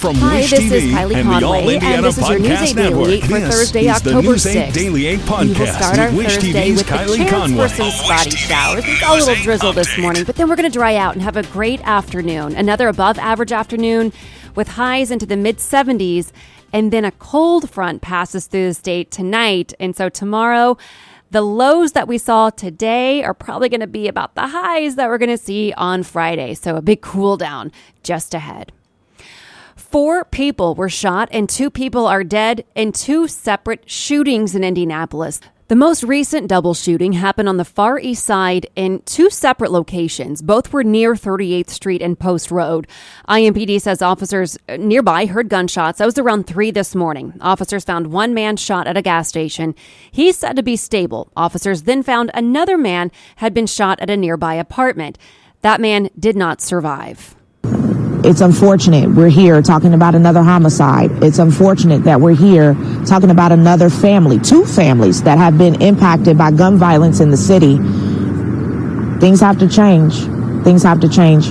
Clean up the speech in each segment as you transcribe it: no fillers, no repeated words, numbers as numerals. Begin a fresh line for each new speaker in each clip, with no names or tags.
From
Hi,
Wish
this
TV
is Kylie
and the
Conway,
All-Indiana
and this is your News
Podcast
8 Daily
Network.
8 for
This
Thursday,
is the
October
News 8
6th.
Daily 8
We will
Podcast
start our
with Wish
Thursday
TV's
with the
Kylie
chance
Conway.
for some
A Wish
spotty
TV
showers. It's a little
News 8
drizzle this
update.
morning, but then we're going to dry out and have a great afternoon. Another above-average afternoon with highs into the mid-70s, and then a cold front passes through the state tonight. And so tomorrow, the lows that we saw today are probably going to be about the highs that we're going to see on Friday. So a big cool down just ahead. 4 people were shot and 2 people are dead in 2 separate shootings in Indianapolis. The most recent double shooting happened on the Far East Side in 2 separate locations. Both were near 38th Street and Post Road. IMPD says officers nearby heard gunshots. That was around 3 this morning. Officers found one man shot at a gas station. He's said to be stable. Officers then found another man had been shot at a nearby apartment. That man did not survive.
It's unfortunate we're here talking about another homicide. It's unfortunate that we're here talking about another family, 2 families that have been impacted by gun violence in the city. Things have to change. Things have to change.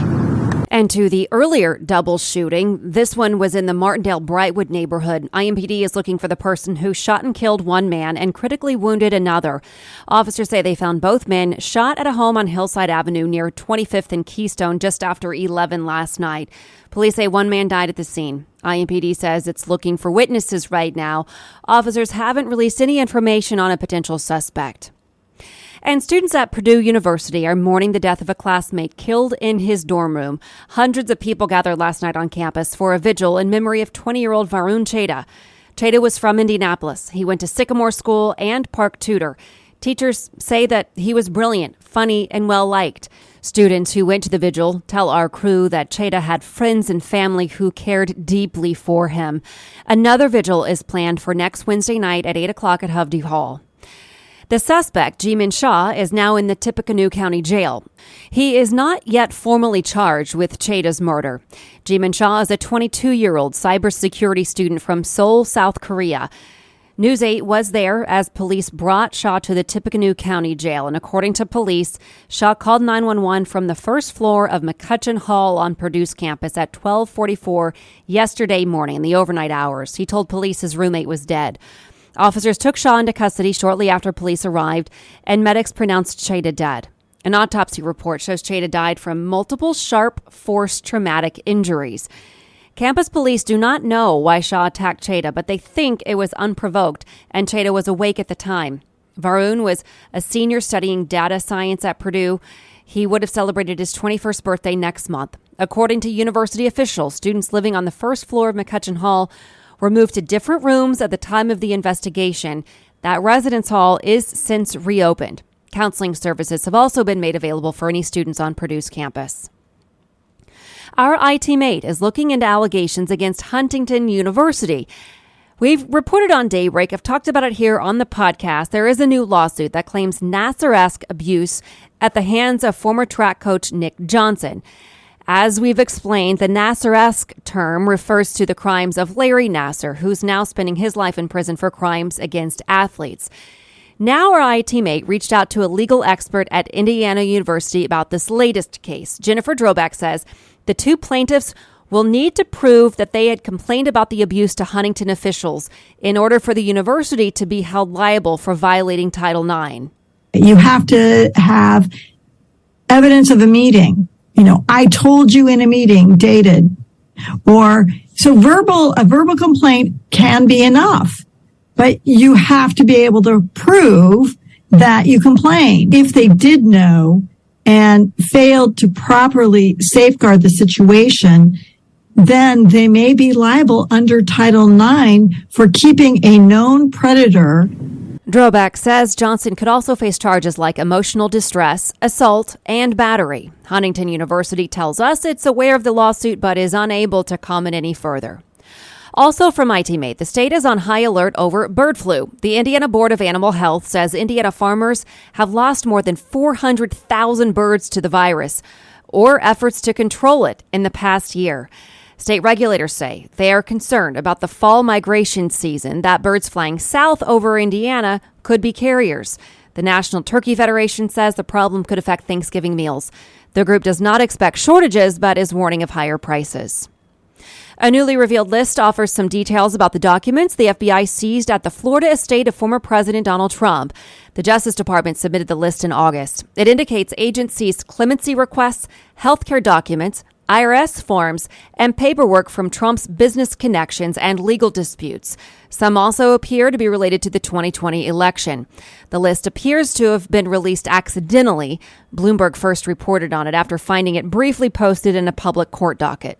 And to the earlier double shooting, this one was in the Martindale-Brightwood neighborhood. IMPD is looking for the person who shot and killed one man and critically wounded another. Officers say they found both men shot at a home on Hillside Avenue near 25th and Keystone just after 11 last night. Police say one man died at the scene. IMPD says it's looking for witnesses right now. Officers haven't released any information on a potential suspect. And students at Purdue University are mourning the death of a classmate killed in his dorm room. Hundreds of people gathered last night on campus for a vigil in memory of 20-year-old Varun Cheda. Cheda was from Indianapolis. He went to Sycamore School and Park Tudor. Teachers say that he was brilliant, funny, and well-liked. Students who went to the vigil tell our crew that Cheda had friends and family who cared deeply for him. Another vigil is planned for next Wednesday night at 8 o'clock at Hovde Hall. The suspect, Jimin Shah, is now in the Tippecanoe County Jail. He is not yet formally charged with Cheda's murder. Jimin Shah is a 22-year-old cybersecurity student from Seoul, South Korea. News 8 was there as police brought Shah to the Tippecanoe County Jail. And according to police, Shah called 911 from the first floor of McCutcheon Hall on Purdue's campus at 12:44 yesterday morning in the overnight hours. He told police his roommate was dead. Officers took Shah into custody shortly after police arrived, and medics pronounced Cheda dead. An autopsy report shows Cheda died from multiple sharp force traumatic injuries. Campus police do not know why Shah attacked Cheda, but they think it was unprovoked, and Cheda was awake at the time. Varun was a senior studying data science at Purdue. He would have celebrated his 21st birthday next month. According to university officials, students living on the first floor of McCutcheon Hall were moved to different rooms at the time of the investigation. That residence hall is since reopened. Counseling services have also been made available for any students on Purdue's campus. Our IT mate is looking into allegations against Huntington University. We've reported on Daybreak. I've talked about it here on the podcast. There is a new lawsuit that claims Nassar-esque abuse at the hands of former track coach Nick Johnson. As we've explained, the Nassar-esque term refers to the crimes of Larry Nassar, who's now spending his life in prison for crimes against athletes. Now our IT mate reached out to a legal expert at Indiana University about this latest case. Jennifer Droback says the 2 plaintiffs will need to prove that they had complained about the abuse to Huntington officials in order for the university to be held liable for violating Title IX.
You have to have evidence of a meeting. I told you in a meeting, dated, or so a verbal complaint can be enough, but you have to be able to prove that you complained. If they did know and failed to properly safeguard the situation, then they may be liable under Title IX for keeping a known predator.
Droback says Johnson could also face charges like emotional distress, assault, and battery. Huntington University tells us it's aware of the lawsuit but is unable to comment any further. Also from ITMate, the state is on high alert over bird flu. The Indiana Board of Animal Health says Indiana farmers have lost more than 400,000 birds to the virus or efforts to control it in the past year. State regulators say they are concerned about the fall migration season, that birds flying south over Indiana could be carriers. The National Turkey Federation says the problem could affect Thanksgiving meals. The group does not expect shortages, but is warning of higher prices. A newly revealed list offers some details about the documents the FBI seized at the Florida estate of former President Donald Trump. The Justice Department submitted the list in August. It indicates agents seized clemency requests, healthcare documents, IRS forms, and paperwork from Trump's business connections and legal disputes. Some also appear to be related to the 2020 election. The list appears to have been released accidentally. Bloomberg first reported on it after finding it briefly posted in a public court docket.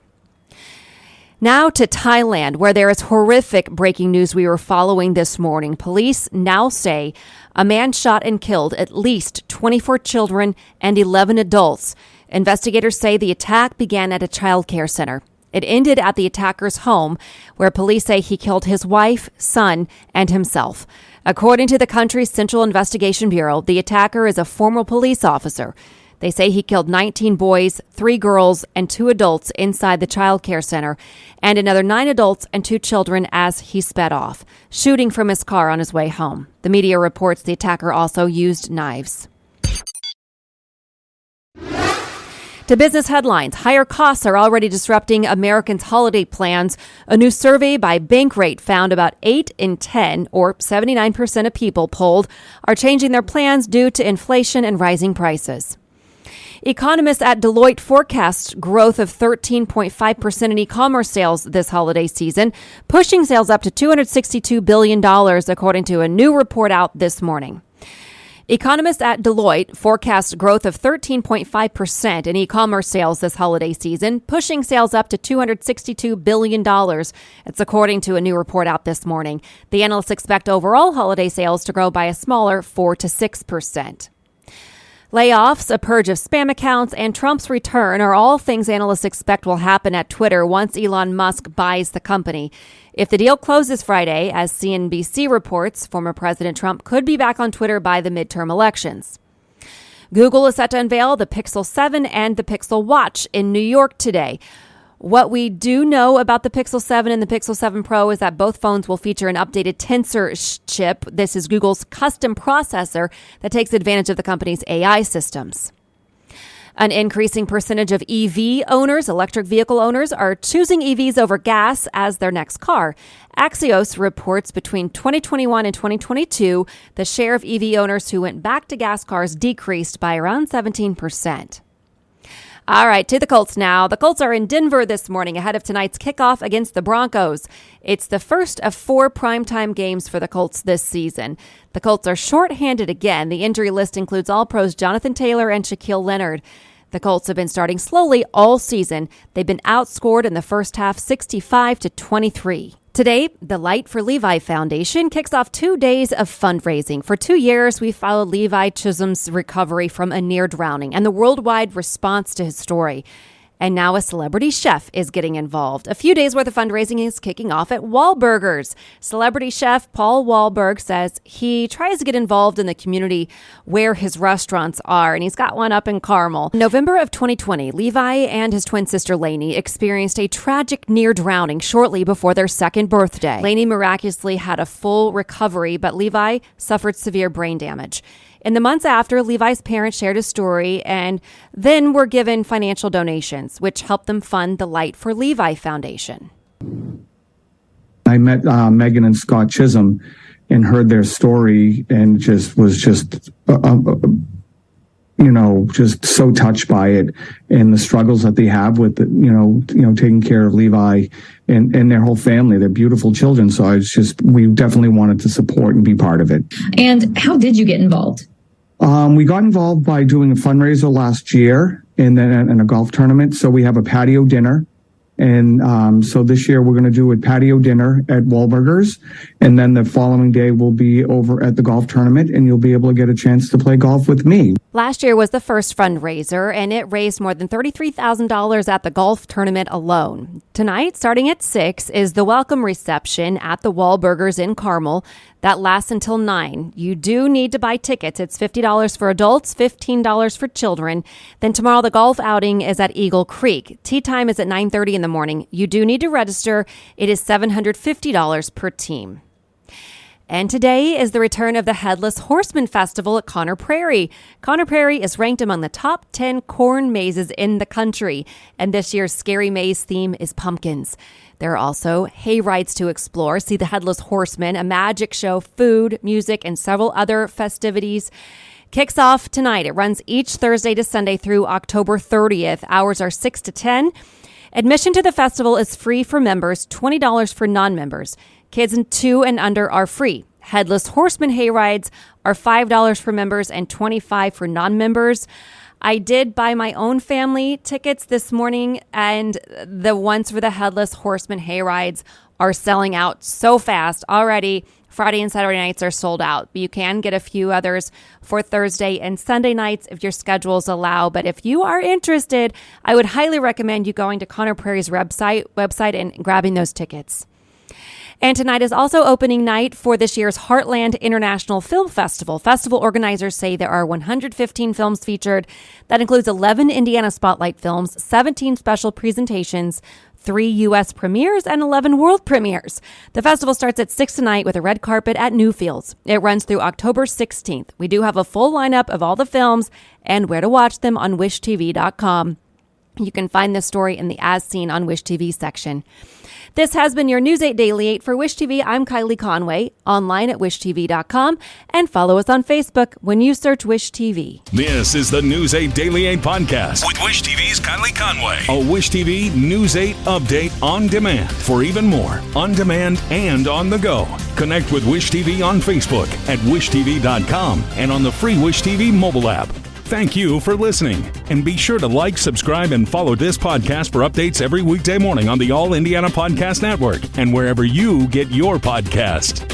Now to Thailand, where there is horrific breaking news we were following this morning. Police now say a man shot and killed at least 24 children and 11 adults. Investigators say the attack began at a child care center. It ended at the attacker's home, where police say he killed his wife, son, and himself. According to the country's Central Investigation Bureau, the attacker is a former police officer. They say he killed 19 boys, 3 girls, and 2 adults inside the child care center, and another 9 adults and 2 children as he sped off, shooting from his car on his way home. The media reports the attacker also used knives. To business headlines, higher costs are already disrupting Americans' holiday plans. A new survey by Bankrate found about 8 in 10, or 79% of people polled, are changing their plans due to inflation and rising prices. Economists at Deloitte forecast growth of 13.5% in e-commerce sales this holiday season, pushing sales up to $262 billion, according to a new report out this morning. Economists at Deloitte forecast growth of 13.5% in e-commerce sales this holiday season, pushing sales up to $262 billion. It's according to a new report out this morning. The analysts expect overall holiday sales to grow by a smaller 4 to 6%. Layoffs, a purge of spam accounts, and Trump's return are all things analysts expect will happen at Twitter once Elon Musk buys the company. If the deal closes Friday, as CNBC reports, former President Trump could be back on Twitter by the midterm elections. Google is set to unveil the Pixel 7 and the Pixel Watch in New York today. What we do know about the Pixel 7 and the Pixel 7 Pro is that both phones will feature an updated Tensor chip. This is Google's custom processor that takes advantage of the company's AI systems. An increasing percentage of EV owners, electric vehicle owners, are choosing EVs over gas as their next car. Axios reports between 2021 and 2022, the share of EV owners who went back to gas cars decreased by around 17%. All right, to the Colts now. The Colts are in Denver this morning ahead of tonight's kickoff against the Broncos. It's the first of 4 primetime games for the Colts this season. The Colts are shorthanded again. The injury list includes All-Pros Jonathan Taylor and Shaquille Leonard. The Colts have been starting slowly all season. They've been outscored in the first half 65-23. Today, the Light for Levi Foundation kicks off 2 days of fundraising. For 2 years, we followed Levi Chisholm's recovery from a near drowning and the worldwide response to his story. And now a celebrity chef is getting involved. A few days worth of fundraising is kicking off at Wahlburgers. Celebrity chef Paul Wahlberg says he tries to get involved in the community where his restaurants are, and he's got one up in Carmel. In November of 2020, Levi and his twin sister Lainey experienced a tragic near drowning shortly before their second birthday. Lainey miraculously had a full recovery, but Levi suffered severe brain damage. In the months after, Levi's parents shared his story and then were given financial donations, which helped them fund the Light for Levi Foundation.
I met Megan and Scott Chisholm and heard their story and just so touched by it and the struggles that they have with, taking care of Levi and their whole family, their beautiful children. So we definitely wanted to support and be part of it.
And how did you get involved?
We got involved by doing a fundraiser last year and then in a golf tournament. So we have a patio dinner. And so this year we're going to do a patio dinner at Wahlburgers. And then the following day we'll be over at the golf tournament and you'll be able to get a chance to play golf with me.
Last year was the first fundraiser, and it raised more than $33,000 at the golf tournament alone. Tonight, starting at 6, is the welcome reception at the Wahlburgers in Carmel. That lasts until 9. You do need to buy tickets. It's $50 for adults, $15 for children. Then tomorrow, the golf outing is at Eagle Creek. Tea time is at 9:30 in the morning. You do need to register. It is $750 per team. And today is the return of the Headless Horseman Festival at Conner Prairie. Conner Prairie is ranked among the top 10 corn mazes in the country, and this year's Scary Maze theme is pumpkins. There are also hay rides to explore. See the Headless Horseman, a magic show, food, music, and several other festivities. Kicks off tonight. It runs each Thursday to Sunday through October 30th. Hours are 6 to 10. Admission to the festival is free for members, $20 for non-members. Kids 2 and under are free. Headless Horseman hay rides are $5 for members and $25 for non-members. I did buy my own family tickets this morning, and the ones for the Headless Horseman hay rides are selling out so fast already. Friday and Saturday nights are sold out. You can get a few others for Thursday and Sunday nights if your schedules allow. But if you are interested, I would highly recommend you going to Conner Prairie's website and grabbing those tickets. And tonight is also opening night for this year's Heartland International Film Festival. Festival organizers say there are 115 films featured. That includes 11 Indiana Spotlight films, 17 special presentations, 3 U.S. premieres, and 11 world premieres. The festival starts at 6 tonight with a red carpet at Newfields. It runs through October 16th. We do have a full lineup of all the films and where to watch them on wishtv.com. You can find this story in the As Seen on Wish TV section. This has been your News 8 Daily 8 for Wish TV. I'm Kylie Conway, online at wishtv.com, and follow us on Facebook when you search Wish TV.
This is the News 8 Daily 8 podcast with Wish TV's Kylie Conway. A Wish TV News 8 update on demand for even more on demand and on the go. Connect with Wish TV on Facebook at wishtv.com and on the free Wish TV mobile app. Thank you for listening, and be sure to like, subscribe, and follow this podcast for updates every weekday morning on the All Indiana Podcast Network and wherever you get your podcast.